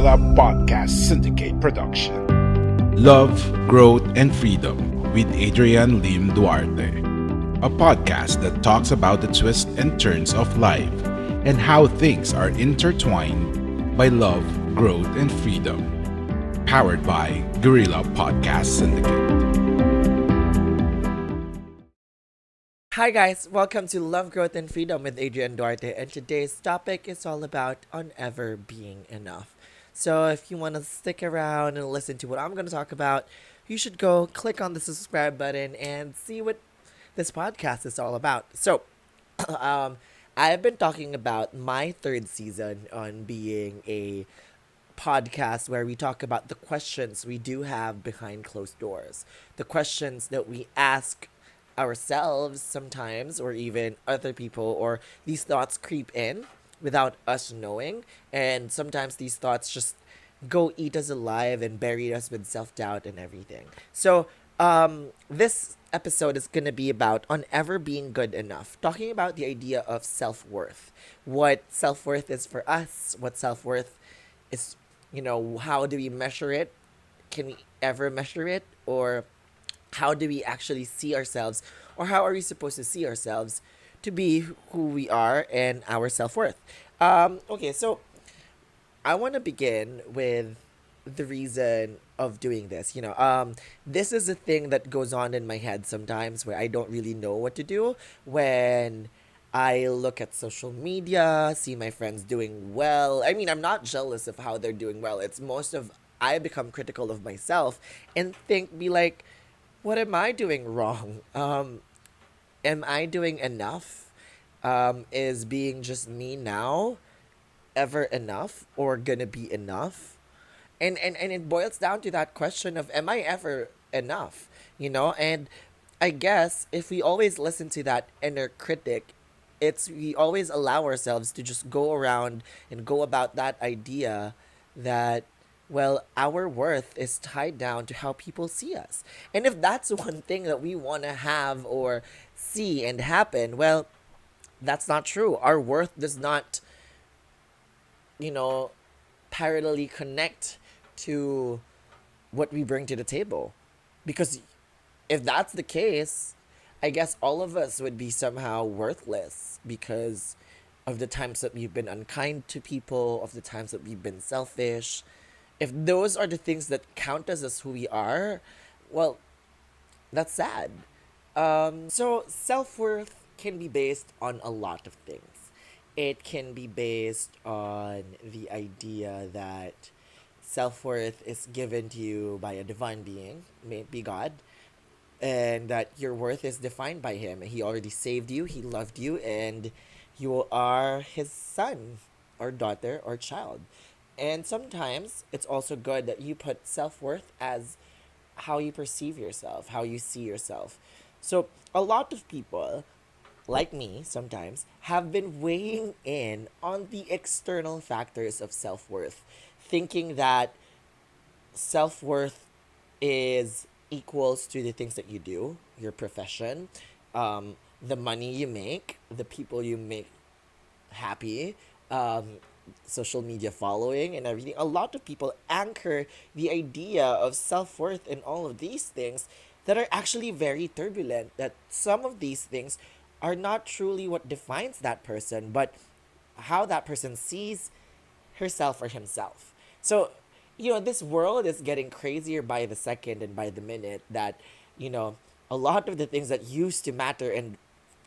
Guerrilla Podcast Syndicate production. Love, Growth, and Freedom with Adrian Lim Duarte. A podcast that talks about the twists and turns of life and how things are intertwined by love, growth, and freedom. Powered by Guerrilla Podcast Syndicate. Hi guys, welcome to Love, Growth, and Freedom with Adrian Duarte, and today's topic is all about on ever being enough. So if you want to stick around and listen to what I'm going to talk about, you should go click on the subscribe button and see what this podcast is all about. So, I've been talking about my third season on being a podcast where we talk about the questions we do have behind closed doors, the questions that we ask ourselves sometimes, or even other people, or these thoughts creep in without us knowing, and sometimes these thoughts just go eat us alive and bury us with self-doubt and everything. So this episode is going to be about on ever being good enough, talking about the idea of self-worth, what self-worth is for us, what self-worth is, how do we measure it, can we ever measure it, or how do we actually see ourselves, or how are we supposed to see ourselves to be who we are and our self-worth. Okay, so I want to begin with the reason of doing this. This is a thing that goes on in my head sometimes where I don't really know what to do when I look at social media, see my friends doing well. I mean, I'm not jealous of how they're doing well. It's I become critical of myself and be like, what am I doing wrong? Am I doing enough? Is being just me now ever enough or gonna be enough? And it boils down to that question of, am I ever enough? And I guess if we always listen to that inner critic, we always allow ourselves to just go around and go about that idea that, well, our worth is tied down to how people see us. And if that's one thing that we want to have or see and happen, well, that's not true. Our worth does not, parallelly connect to what we bring to the table. Because if that's the case, I guess all of us would be somehow worthless because of the times that we've been unkind to people, of the times that we've been selfish. If those are the things that count us as who we are, well, that's sad. So self-worth can be based on a lot of things. It can be based on the idea that self-worth is given to you by a divine being, maybe God, and that your worth is defined by Him. He already saved you, He loved you, and you are His son or daughter or child. And sometimes it's also good that you put self-worth as how you perceive yourself, how you see yourself. So a lot of people, like me sometimes, have been weighing in on the external factors of self-worth, thinking that self-worth is equals to the things that you do, your profession, the money you make, the people you make happy, social media following and everything. A lot of people anchor the idea of self-worth in all of these things that are actually very turbulent, that some of these things are not truly what defines that person, but how that person sees herself or himself. So, this world is getting crazier by the second and by the minute, that, a lot of the things that used to matter and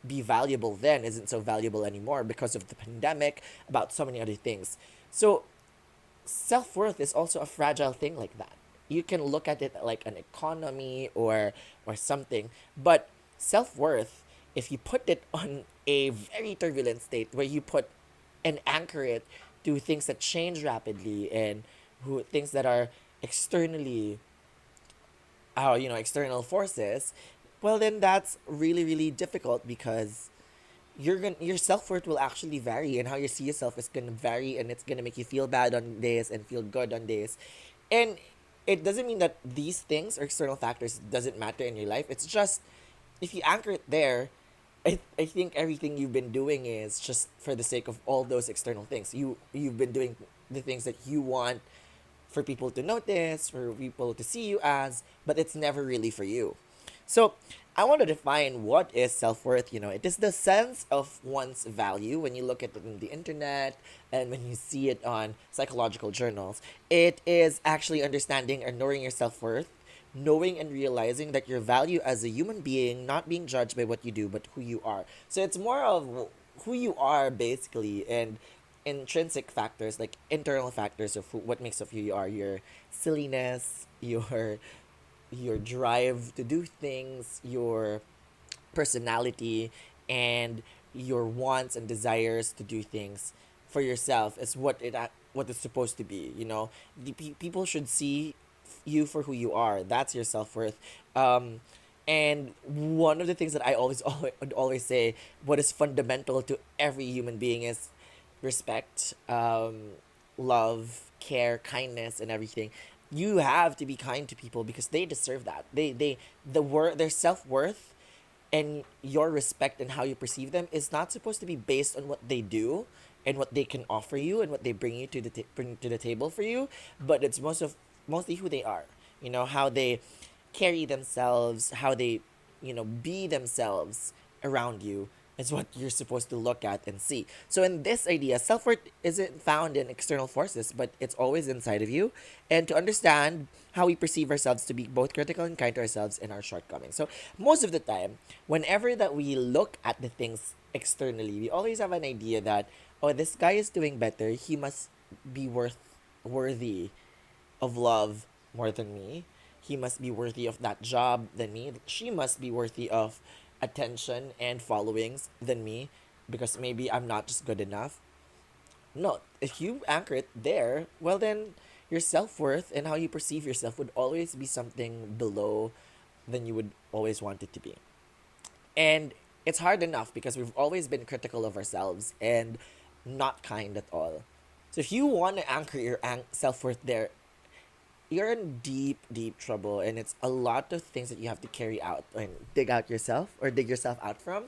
be valuable then isn't so valuable anymore because of the pandemic, about so many other things. So self-worth is also a fragile thing like that. You can look at it like an economy or something, but self-worth, if you put it on a very turbulent state where you put and anchor it to things that change rapidly and things that are externally external forces, well, then that's really, really difficult because your self-worth will actually vary, and how you see yourself is going to vary, and it's going to make you feel bad on days and feel good on days. And it doesn't mean that these things or external factors doesn't matter in your life. It's just, if you anchor it there, I think everything you've been doing is just for the sake of all those external things. You've been doing the things that you want for people to notice, for people to see you as, but it's never really for you. So, I want to define what is self worth. It is the sense of one's value when you look at it on the internet and when you see it on psychological journals. It is actually understanding and knowing your self worth, knowing and realizing that your value as a human being, not being judged by what you do, but who you are. So, it's more of who you are basically, and intrinsic factors like internal factors of what makes up who you are, your silliness, your drive to do things, your personality, and your wants and desires to do things for yourself is what it's supposed to be. People should see you for who you are. That's your self-worth. And one of the things that I always say, what is fundamental to every human being is respect, love, care, kindness, and everything. You have to be kind to people because they deserve that. Their self worth and your respect and how you perceive them is not supposed to be based on what they do and what they can offer you and what they bring you to bring to the table for you, but it's mostly who they are. How they carry themselves, how they be themselves around you is what you're supposed to look at and see. So in this idea, self-worth isn't found in external forces, but it's always inside of you. And to understand how we perceive ourselves to be both critical and kind to ourselves in our shortcomings. So most of the time, whenever that we look at the things externally, we always have an idea that, oh, this guy is doing better. He must be worthy of love more than me. He must be worthy of that job than me. She must be worthy of attention and followings than me because maybe I'm not just good enough. No, if you anchor it there, well, then your self worth and how you perceive yourself would always be something below than you would always want it to be. And it's hard enough because we've always been critical of ourselves and not kind at all. So if you want to anchor your self worth there, you're in deep, deep trouble, and it's a lot of things that you have to carry out and dig yourself out from.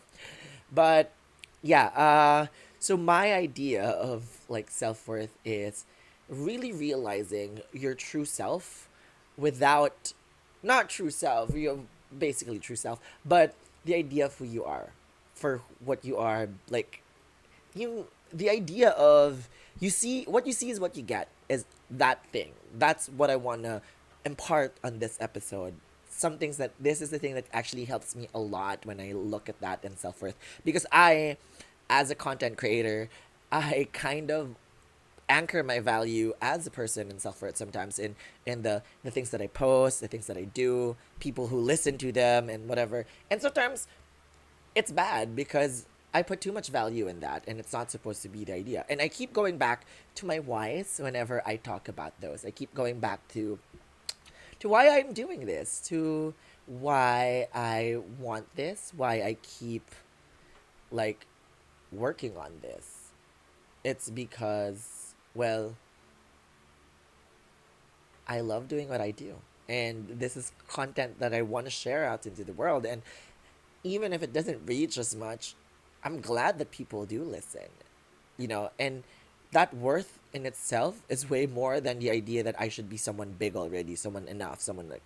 But yeah, so my idea of like self worth is really realizing your true self without, not true self, basically true self, but the idea of who you are, for what you are, like the idea of what you see is what you get, is that thing. That's what I want to impart on this episode. Some things that this is the thing that actually helps me a lot when I look at that and self-worth, because I, as a content creator, I kind of anchor my value as a person in self-worth sometimes in the things that I post, the things that I do, people who listen to them, and whatever. And sometimes it's bad because I put too much value in that, and it's not supposed to be the idea. And I keep going back to my whys whenever I talk about those. I keep going back to why I'm doing this, to why I want this, why I keep like working on this. It's because, well, I love doing what I do. And this is content that I want to share out into the world. And even if it doesn't reach as much, I'm glad that people do listen, and that worth in itself is way more than the idea that I should be someone big already, someone enough, someone like,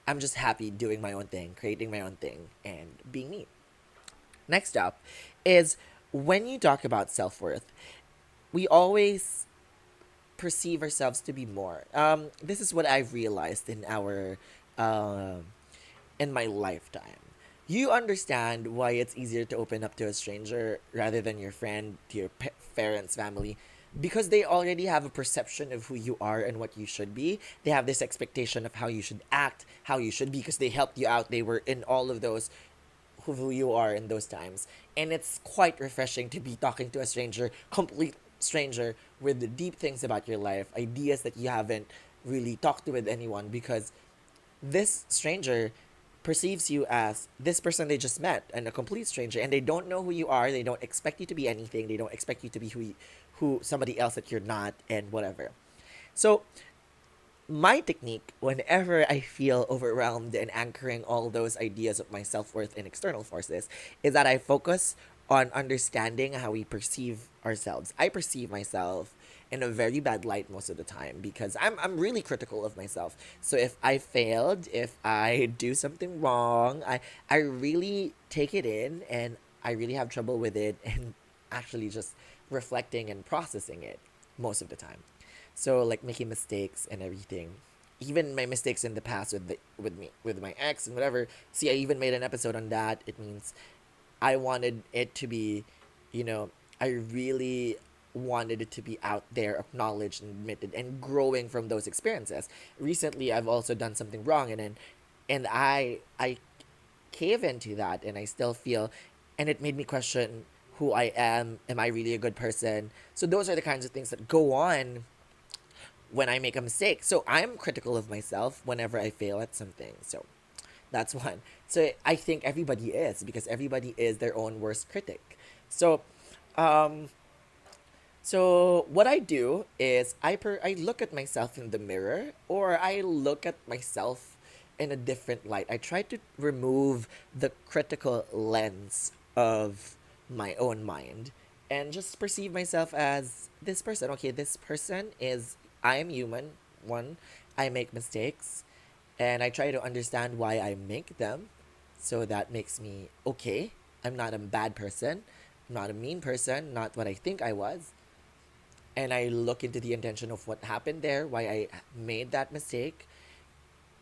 I'm just happy doing my own thing, creating my own thing, and being me. Next up is when you talk about self worth, we always perceive ourselves to be more. This is what I've realized in my lifetime. You understand why it's easier to open up to a stranger rather than your friend, to your parents, family, because they already have a perception of who you are and what you should be. They have this expectation of how you should act, how you should be, because they helped you out. They were in all of those, who you are in those times. And it's quite refreshing to be talking to a stranger, complete stranger, with the deep things about your life, ideas that you haven't really talked to with anyone, because this stranger perceives you as this person they just met, and a complete stranger, and they don't know who you are. They don't expect you to be anything. They don't expect you to be who somebody else that you're not, and whatever. So my technique whenever I feel overwhelmed and anchoring all those ideas of my self worth in external forces is that I focus on understanding how we perceive ourselves. I perceive myself in a very bad light most of the time because I'm really critical of myself. So if I failed, if I do something wrong, I really take it in and I really have trouble with it and actually just reflecting and processing it most of the time. So like making mistakes and everything. Even my mistakes in the past with me with my ex and whatever. See, I even made an episode on that. It means I wanted it to be, you know, I really wanted it to be out there, acknowledged and admitted, and growing from those experiences. Recently, I've also done something wrong, and I cave into that, and I still feel, and it made me question who I am. Am I really a good person? So those are the kinds of things that go on when I make a mistake. So I'm critical of myself whenever I fail at something. So that's one. So I think everybody is because everybody is their own worst critic. So um so what I do is I look at myself in the mirror or I look at myself in a different light. I try to remove the critical lens of my own mind and just perceive myself as this person. Okay, this person is I am human. One, I make mistakes and I try to understand why I make them. So that makes me okay. I'm not a bad person. I'm not a mean person, not what I think I was, and I look into the intention of what happened there, why I made that mistake.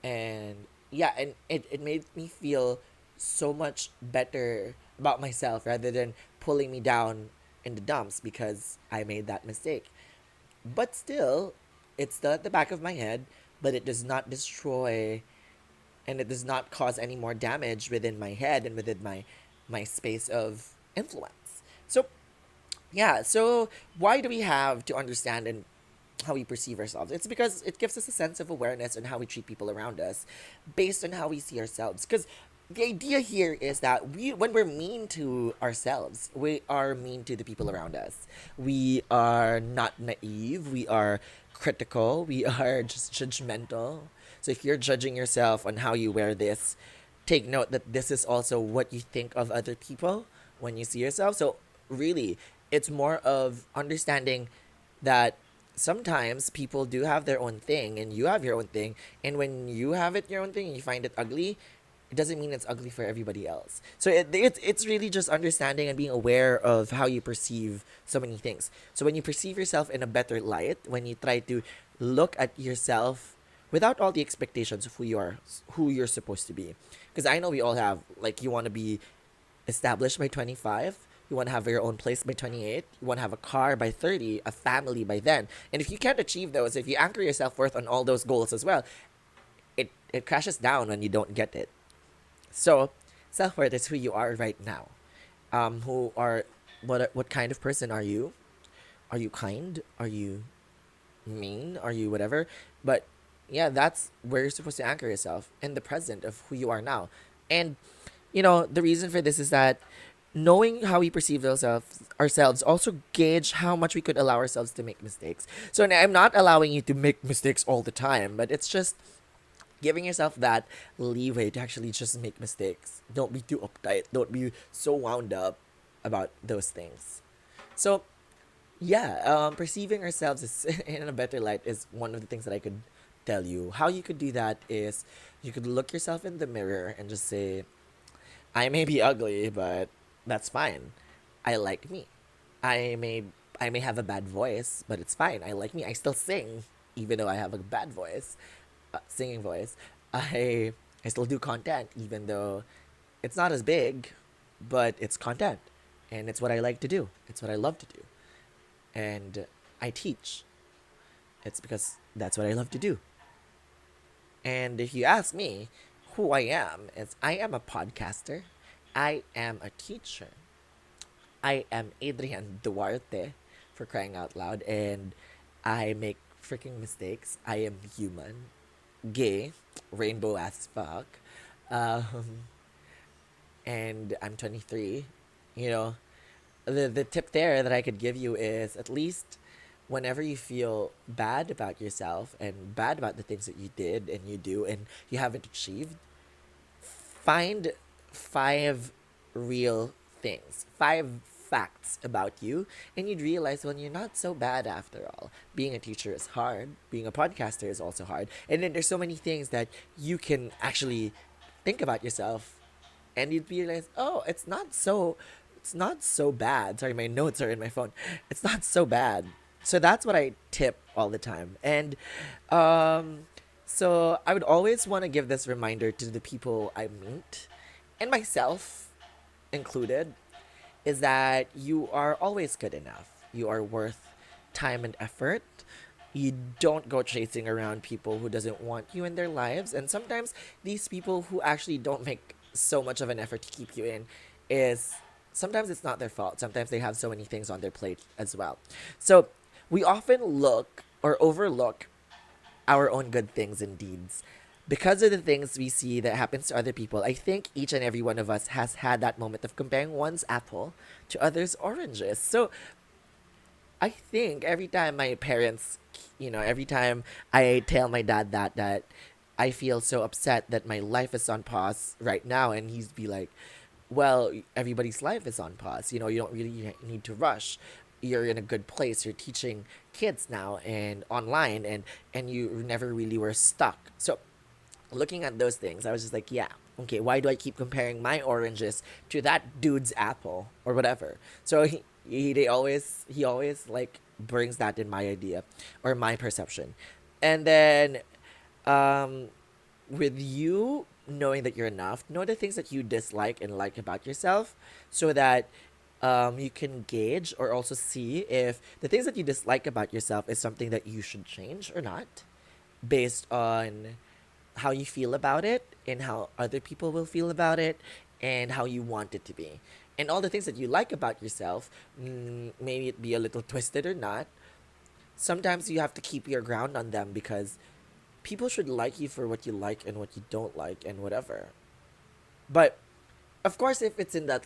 And yeah, and it made me feel so much better about myself rather than pulling me down in the dumps because I made that mistake. But still, it's still at the back of my head, but it does not destroy and it does not cause any more damage within my head and within my space of influence. So yeah, so why do we have to understand and how we perceive ourselves? It's because it gives us a sense of awareness on how we treat people around us based on how we see ourselves. Because the idea here is that when we're mean to ourselves, we are mean to the people around us. We are not naive, we are critical, we are just judgmental. So if you're judging yourself on how you wear this, take note that this is also what you think of other people when you see yourself. So really, it's more of understanding that sometimes people do have their own thing and you have your own thing, and when you have it your own thing and you find it ugly, it doesn't mean it's ugly for everybody else. So it's really just understanding and being aware of how you perceive so many things. So when you perceive yourself in a better light, when you try to look at yourself without all the expectations of who you are, who you're supposed to be, because I know we all have, like, you want to be established by 25, you want to have your own place by 28, you want to have a car by 30, a family by then. And if you can't achieve those, if you anchor your self-worth on all those goals as well, it crashes down when you don't get it. So self-worth is who you are right now. Who are what kind of person are you? Are you kind? Are you mean? Are you whatever? But yeah, that's where you're supposed to anchor yourself in the present of who you are now. And the reason for this is that knowing how we perceive ourselves also gauge how much we could allow ourselves to make mistakes. So I'm not allowing you to make mistakes all the time, but it's just giving yourself that leeway to actually just make mistakes. Don't be too uptight. Don't be so wound up about those things. So yeah, perceiving ourselves is in a better light is one of the things that I could tell you. How you could do that is you could look yourself in the mirror and just say, I may be ugly, but that's fine. I like me. I may I may have a bad voice, but it's fine. I like me. I still sing, even though I have a bad voice, singing voice. I I still do content, even though it's not as big, but it's content, and it's what I like to do. It's what I love to do, and I teach. It's because that's what I love to do. And if you ask me who I am, is I am a podcaster. I am a teacher. I am Adrian Duarte, for crying out loud, and I make freaking mistakes. I am human, gay, rainbow as fuck, um, and I'm 23. You know, the tip there that I could give you is at least whenever you feel bad about yourself and bad about the things that you did and you do and you haven't achieved, find 5 facts about you, and you'd realize, well, you're not so bad after all. Being a teacher is hard. Being a podcaster is also hard. And then there's so many things that you can actually think about yourself, and you'd realize, oh, it's not so bad. Sorry, my notes are in my phone. It's not so bad. So that's what I tip all the time. And so I would always want to give this reminder to the people I meet, and myself included, is that you are always good enough. You are worth time and effort. You don't go chasing around people who doesn't want you in their lives. And sometimes these people who actually don't make so much of an effort to keep you in is sometimes it's not their fault. Sometimes they have so many things on their plate as well. So we often look or overlook our own good things and deeds because of the things we see that happens to other people. I think each and every one of us has had that moment of comparing one's apple to others' oranges. So I think every time my parents, every time I tell my dad that I feel so upset that my life is on pause right now, and he's be like, well, everybody's life is on pause. You don't really need to rush. You're in a good place. You're teaching kids now and online, and you never really were stuck. So looking at those things, I was just like, yeah, okay, why do I keep comparing my oranges to that dude's apple or whatever? So he always like brings that in my idea or my perception. And then with you knowing that you're enough, know the things that you dislike and like about yourself, so that you can gauge or also see if the things that you dislike about yourself is something that you should change or not, based on how you feel about it and how other people will feel about it and how you want it to be. And all the things that you like about yourself, maybe it be a little twisted or not, sometimes you have to keep your ground on them, because people should like you for what you like and what you don't like and whatever. But of course, if it's in that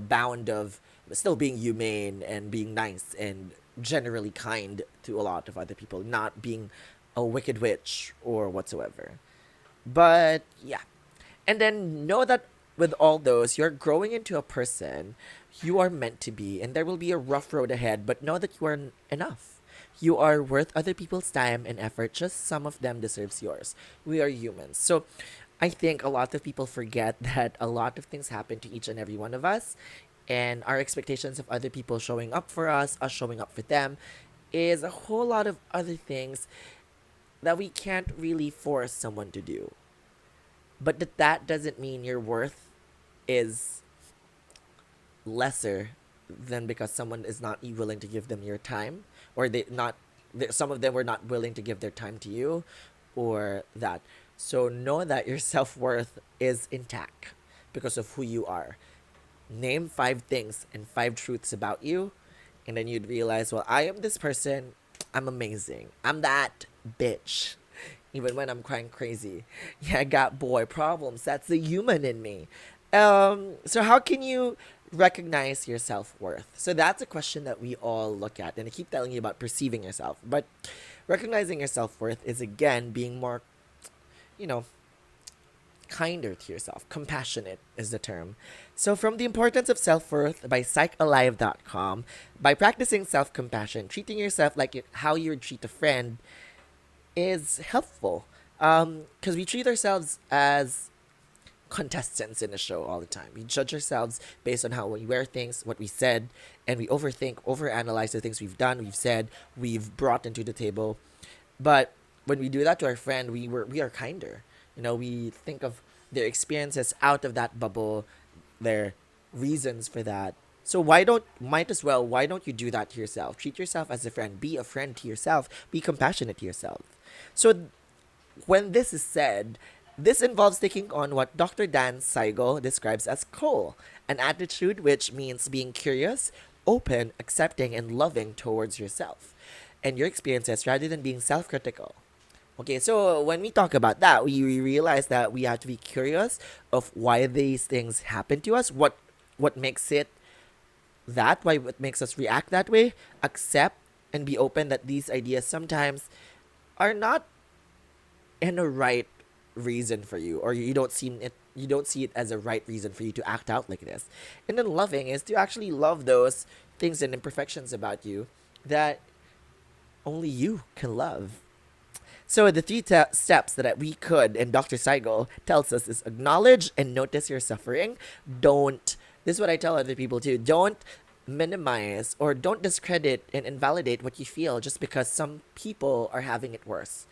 bound of still being humane and being nice and generally kind to a lot of other people, not being a wicked witch or whatsoever. But yeah. And then know that with all those, you're growing into a person you are meant to be, and there will be a rough road ahead, but know that you are enough. You are worth other people's time and effort, just some of them deserves yours. We are humans. So I think a lot of people forget that a lot of things happen to each and every one of us, and our expectations of other people showing up for us showing up for them, is a whole lot of other things that we can't really force someone to do. But that doesn't mean your worth is lesser than because someone is not willing to give them your time, or some of them were not willing to give their time to you, or that. So know that your self-worth is intact because of who you are. Name 5 things and 5 truths about you, and then you'd realize, well, I am this person. I'm amazing. I'm that bitch. Even when I'm crying crazy. Yeah, I got boy problems. That's the human in me. So how can you recognize your self-worth? So that's a question that we all look at. And I keep telling you about perceiving yourself. But recognizing your self-worth is, again, being more, kinder to yourself. Compassionate is the term. So from The Importance of Self-Worth by psychalive.com, by practicing self-compassion, treating yourself like how you would treat a friend is helpful. Because we treat ourselves as contestants in a show all the time. We judge ourselves based on how we wear things, what we said, and we overanalyze the things we've done, we've said, we've brought into the table. But when we do that to our friend, we are kinder. We think of their experiences out of that bubble, their reasons for that. So why don't you do that to yourself? Treat yourself as a friend. Be a friend to yourself. Be compassionate to yourself. So when this is said, this involves taking on what Dr. Dan Siegel describes as cool, an attitude which means being curious, open, accepting, and loving towards yourself and your experiences rather than being self-critical. Okay, so when we talk about that, we realize that we have to be curious of why these things happen to us, what makes it that, why it makes us react that way, accept and be open that these ideas sometimes are not in a right reason for you, or you don't see it as a right reason for you to act out like this. And then loving is to actually love those things and imperfections about you that only you can love. So the three steps that we could, and Dr. Seigel tells us, is acknowledge and notice your suffering. Don't, this is what I tell other people too, don't minimize or don't discredit and invalidate what you feel just because some people are having it worse.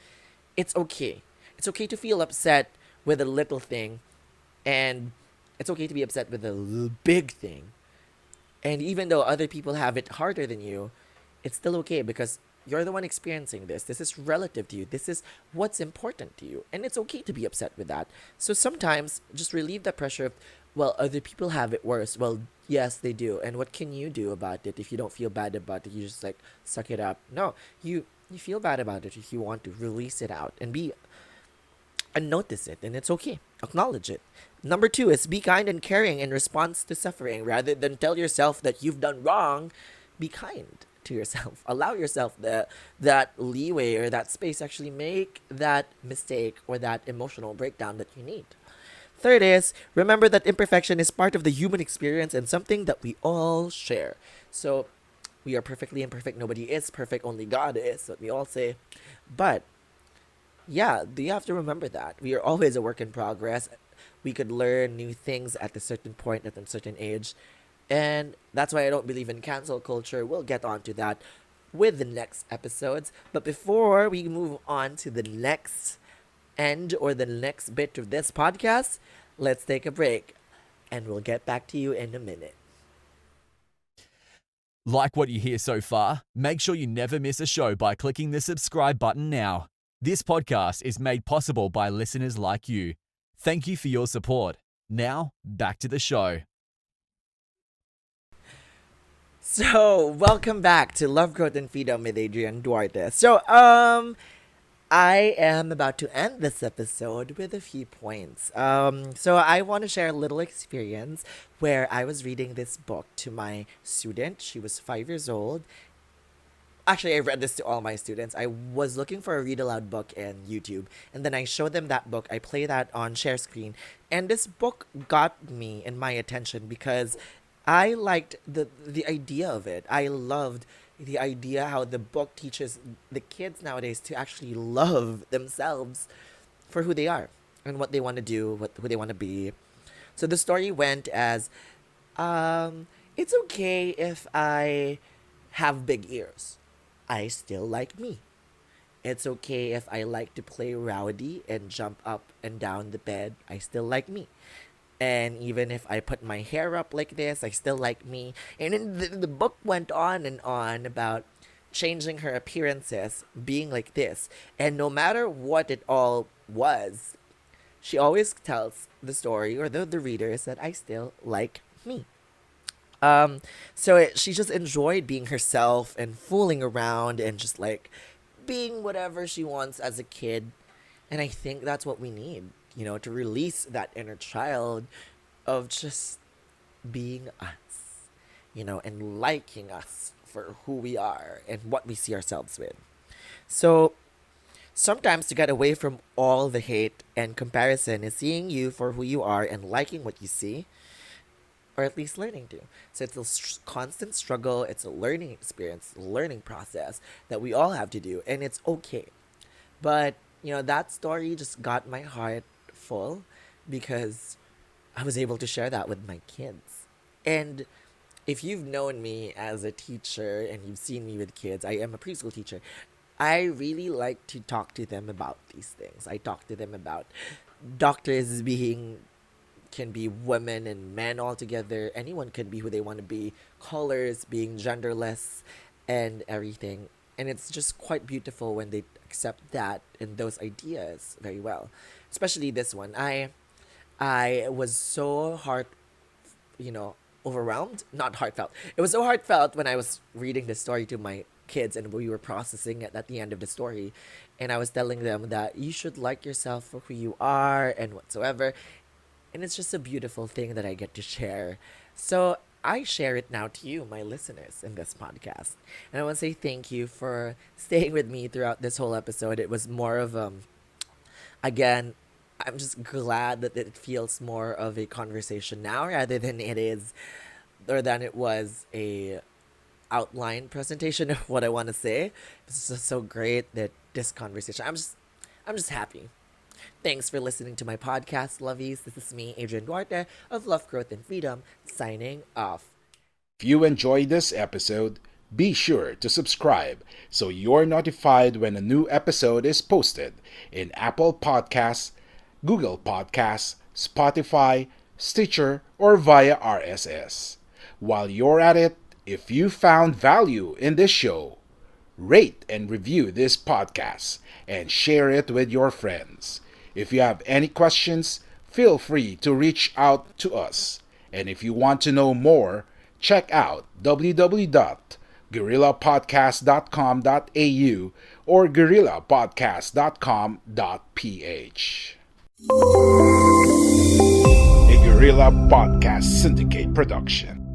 It's okay. It's okay to feel upset with a little thing, and it's okay to be upset with a big thing. And even though other people have it harder than you, it's still okay because you're the one experiencing this. This is relative to you. This is what's important to you. And it's okay to be upset with that. So sometimes just relieve the pressure of, well, other people have it worse. Well, yes, they do. And what can you do about it? If you don't feel bad about it, you just like suck it up. No, you feel bad about it if you want to release it out and notice it, and it's okay. Acknowledge it. Number 2 is be kind and caring in response to suffering. Rather than tell yourself that you've done wrong, be kind to yourself. Allow yourself that leeway or that space to actually make that mistake or that emotional breakdown that you need. Third is remember that imperfection is part of the human experience and something that we all share. So we are perfectly imperfect. Nobody is perfect. Only God is, what we all say. But yeah, you have to remember that. We are always a work in progress. We could learn new things at a certain point, at a certain age. And that's why I don't believe in cancel culture. We'll get on to that with the next episodes. But before we move on to the next end or the next bit of this podcast, let's take a break. And we'll get back to you in a minute. Like what you hear so far? Make sure you never miss a show by clicking the subscribe button now. This podcast is made possible by listeners like you. Thank you for your support. Now, back to the show. So, welcome back to Love, Growth, and Freedom with Adrian Duarte. So, I am about to end this episode with a few points. So I want to share a little experience where I was reading this book to my student. She was 5 years old. Actually, I read this to all my students. I was looking for a read aloud book in YouTube, and then I showed them that book. I play that on share screen, and this book got me and my attention because I liked the idea of it. I loved the idea how the book teaches the kids nowadays to actually love themselves for who they are and what they want to do, who they want to be. So the story went as, it's okay if I have big ears. I still like me. It's okay if I like to play rowdy and jump up and down the bed. I still like me. And even if I put my hair up like this, I still like me. And then the book went on and on about changing her appearances, being like this. And no matter what it all was, she always tells the story or the readers that I still like me. She just enjoyed being herself and fooling around and just like being whatever she wants as a kid. And I think that's what we need, to release that inner child of just being us, and liking us for who we are and what we see ourselves with. So sometimes to get away from all the hate and comparison is seeing you for who you are and liking what you see, or at least learning to. So it's a constant struggle. It's a learning experience, a learning process that we all have to do, and it's okay. But, that story just got my heart full because I was able to share that with my kids. And if you've known me as a teacher and you've seen me with kids, I am a preschool teacher. I really like to talk to them about these things. I talk to them about doctors can be women and men all together. Anyone can be who they want to be. Colors, being genderless and everything. And it's just quite beautiful when they accept that and those ideas very well. Especially this one. I was so overwhelmed. Not heartfelt. It was so heartfelt when I was reading the story to my kids and we were processing it at the end of the story. And I was telling them that you should like yourself for who you are and whatsoever. And it's just a beautiful thing that I get to share. So I share it now to you, my listeners, in this podcast. And I want to say thank you for staying with me throughout this whole episode. It was more of again, I'm just glad that it feels more of a conversation now rather than it was a outline presentation of what I want to say. It's just so great that this conversation. I'm just happy. Thanks for listening to my podcast, lovies. This is me, Adrian Duarte of Love, Growth, and Freedom, signing off. If you enjoyed this episode, be sure to subscribe so you're notified when a new episode is posted in Apple Podcasts, Google Podcasts, Spotify, Stitcher, or via RSS. While you're at it, if you found value in this show, rate and review this podcast and share it with your friends. If you have any questions, feel free to reach out to us. And if you want to know more, check out www.guerrillapodcast.com.au or guerrillapodcast.com.ph. A Guerrilla Podcast Syndicate production.